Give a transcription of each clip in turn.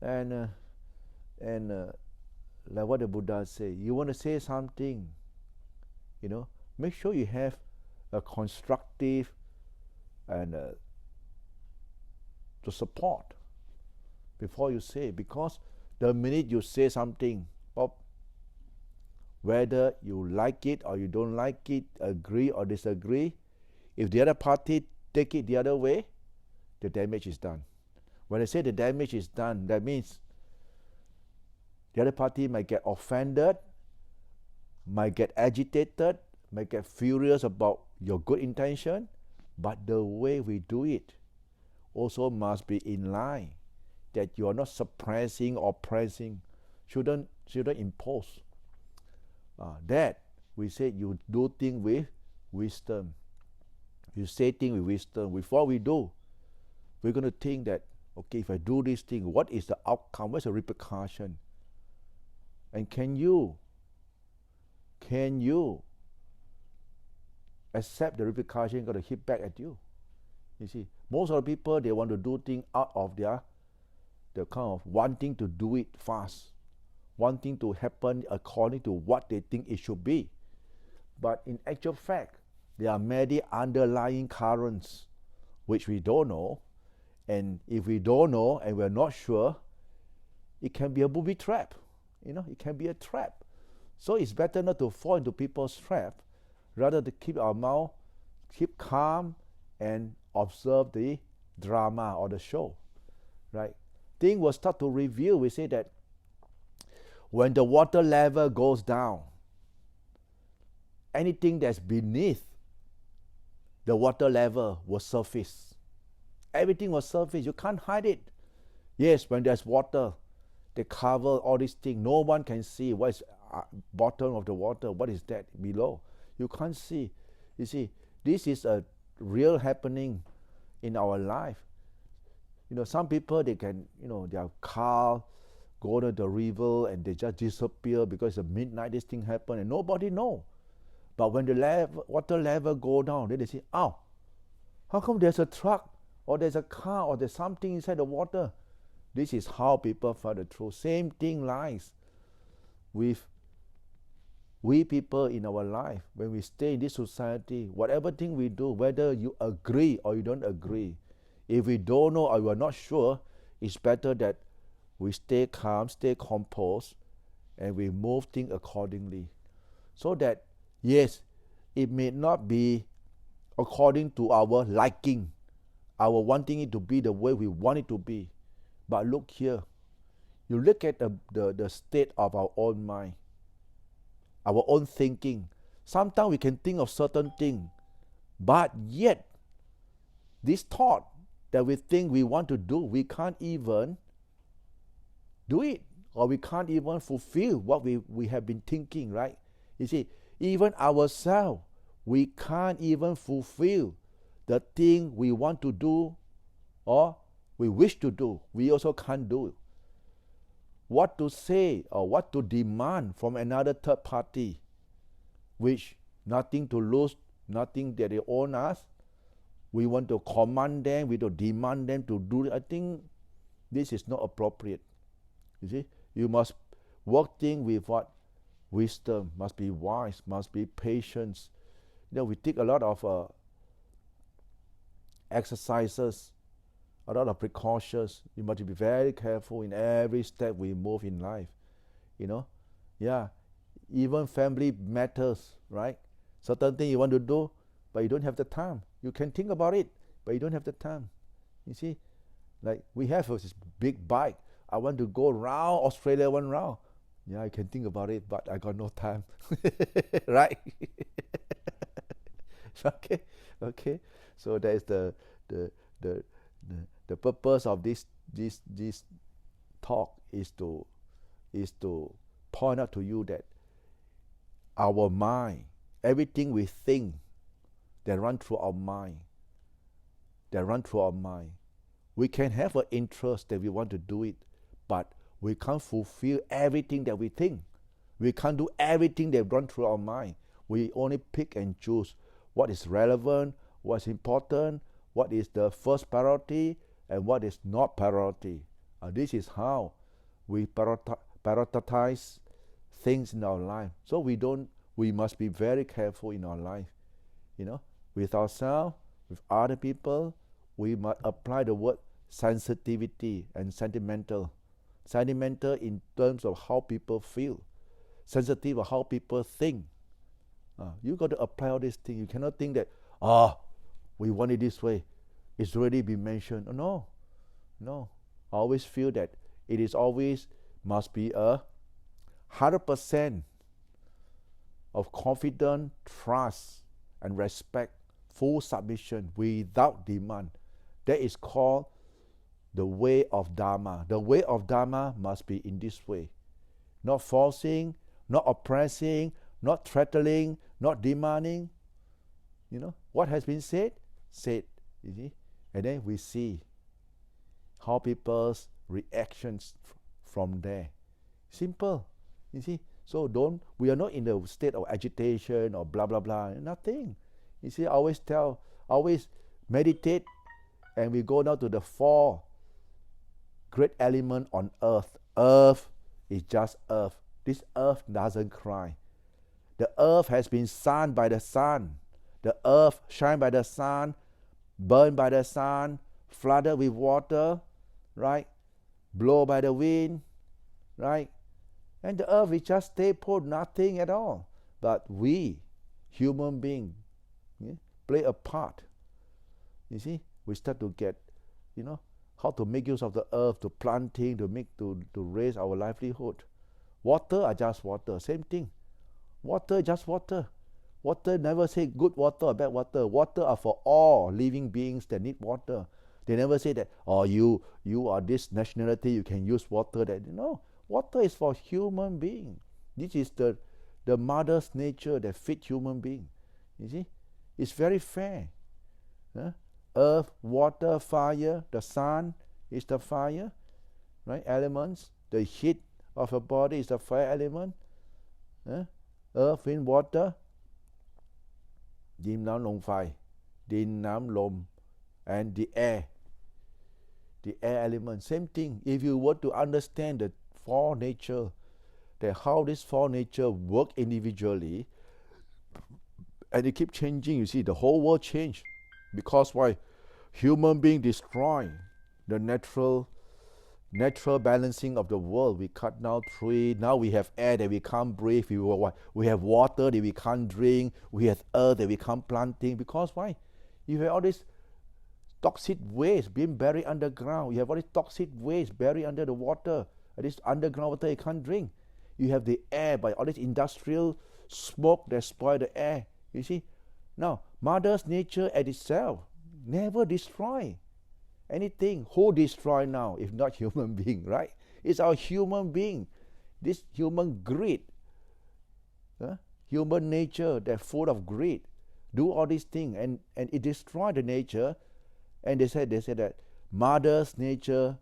And like what the Buddha say, you want to say something, make sure you have a constructive and to support before you say, because the minute you say something, whether you like it or you don't like it, agree or disagree, if the other party take it the other way, the damage is done. When I say the damage is done, that means the other party might get offended, might get agitated, might get furious about your good intention, but the way we do it also must be in line, that you are not suppressing or pressing, shouldn't impose. That we say you do things with wisdom. You say things with wisdom. Before we do, we're going to think that, okay, if I do this thing, what is the outcome? What's the repercussion? And can you accept the repercussion going to hit back at you? You see, most of the people, they want to do things out of their kind of wanting to do it fast, wanting to happen according to what they think it should be. But in actual fact, there are many underlying currents which we don't know. And if we don't know and we're not sure, it can be a booby trap. It can be a trap. So it's better not to fall into people's trap, rather to keep our mouth, keep calm, and observe the drama or the show, right? Things will start to reveal. We say that when the water level goes down, anything that's beneath the water level will surface. Everything will surface. You can't hide it. Yes, when there's water, they cover all these things. No one can see what is bottom of the water. What is that below? You can't see. You see, this is a real happening in our life. Some people, they can, their car go to the river and they just disappear because at midnight this thing happened and nobody know. But when the water level go down, then they say, how come there's a truck or there's a car or there's something inside the water? This is how people find the truth. Same thing lies with we people in our life. When we stay in this society, whatever thing we do, whether you agree or you don't agree, if we don't know or we are not sure, it's better that we stay calm, stay composed, and we move things accordingly. So that, yes, it may not be according to our liking, our wanting it to be the way we want it to be. But look here, you look at the state of our own mind, our own thinking. Sometimes we can think of certain things, but yet this thought that we think we want to do, we can't even do it, or we can't even fulfill what we have been thinking, right? You see, even ourselves, we can't even fulfill the thing we want to do or we wish to do. We also can't do it. What to say or what to demand from another third party, which nothing to lose, nothing that they own us. We want to command them, we to demand them to do it. I think this is not appropriate. You see, you must work things with what? Wisdom, must be wise, must be patience. We take a lot of exercises, a lot of precautions. You must be very careful in every step we move in life. Yeah, even family matters, right? Certain things you want to do, but you don't have the time. You can think about it, but you don't have the time. You see, like we have this big bike. I want to go around Australia one round. Yeah, I can think about it, but I got no time. Right? Okay. So that is the purpose of this talk is to point out to you that our mind, everything we think, that run through our mind. We can have an interest that we want to do it, but we can't fulfill everything that we think. We can't do everything that runs through our mind. We only pick and choose what is relevant, what's important, what is the first priority, and what is not priority. This is how we prioritize things in our life. So we must be very careful in our life. With ourselves, with other people, we must apply the word sensitivity and sentimental. Sentimental in terms of how people feel, sensitive of how people think. You got to apply all these things. You cannot think that, we want it this way. It's already been mentioned. No. I always feel that it is always must be 100% of confidence, trust, and respect, full submission without demand. That is called the way of Dharma. The way of Dharma must be in this way. Not forcing, not oppressing, not threatening, not demanding. What has been said, you see. And then we see how people's reactions from there. Simple, you see. So we are not in a state of agitation or blah, blah, blah, nothing. You see, I always meditate, and we go down to the 4 great elements on earth. Earth is just earth. This earth doesn't cry. The earth has been sunned by the sun. The earth shined by the sun, burned by the sun, flooded with water, right? Blown by the wind, right? And the earth is just stay put, nothing at all. But we, human beings, play a part. You see, we start to get, how to make use of the earth, to planting, to raise our livelihood. Water are just water, same thing. Water, just water. Water never say good water or bad water. Water are for all living beings that need water. They never say that, you are this nationality, you can use water. No, water is for human being. This is the mother's nature that fit human being. You see, it's very fair. Earth, water, fire, the sun is the fire, right? Elements. The heat of a body is the fire element. Earth, wind, water. ดินน้ำลมไฟ ดินน้ำลม and the air element, same thing. If you want to understand the 4 nature, that how this 4 nature work individually, and it keep changing, you see, the whole world change. Because why? Human being destroy the natural balancing of the world. We cut down trees. Now we have air that we can't breathe. We have water that we can't drink. We have earth that we can't planting. Because why? You have all this toxic waste being buried underground. You have all this toxic waste buried under the water. This underground water you can't drink. You have the air by all this industrial smoke that spoil the air. You see? Now, Mother's nature at itself never destroy anything. Who destroy now if not human being, right? It's our human being, this human greed, human nature that's full of greed, do all these things, and it destroy the nature. And they said that Mother's nature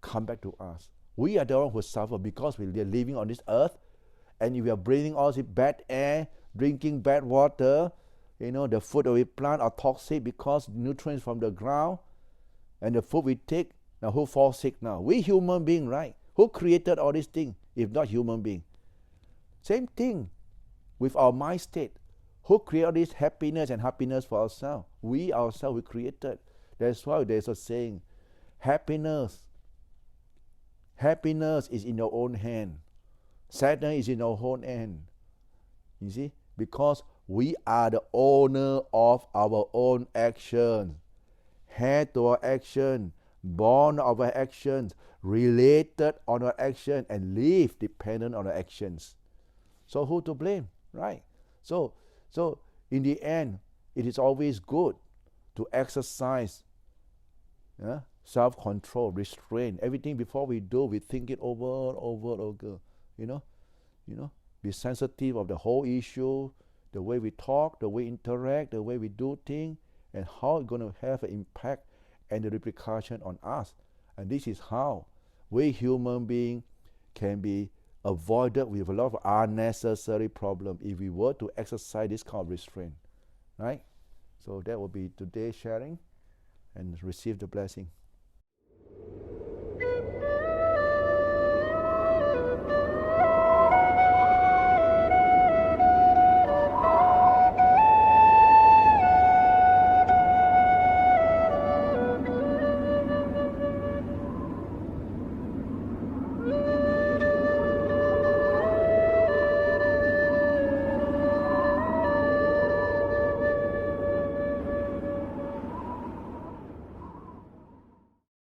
come back to us. We are the one who suffer because we are living on this earth, and we are breathing all this bad air, drinking bad water. The food that we plant are toxic because nutrients from the ground. And the food we take, now who falls sick now? We human being, right? Who created all these things if not human being? Same thing with our mind state. Who created this happiness and happiness for ourselves? We ourselves, we created. That's why there's a saying, happiness is in your own hand. Sadness is in your own hand. You see? Because we are the owner of our own actions. Head to our action, born of our actions, related on our action, and live dependent on our actions. So who to blame, right? So in the end, it is always good to exercise self-control, restraint. Everything before we do, we think it over and over. Be sensitive of the whole issue, the way we talk, the way we interact, the way we do things, and how it's going to have an impact and the repercussion on us. And this is how we human beings can be avoided with a lot of unnecessary problems if we were to exercise this kind of restraint, right? So that will be today's sharing, and receive the blessing.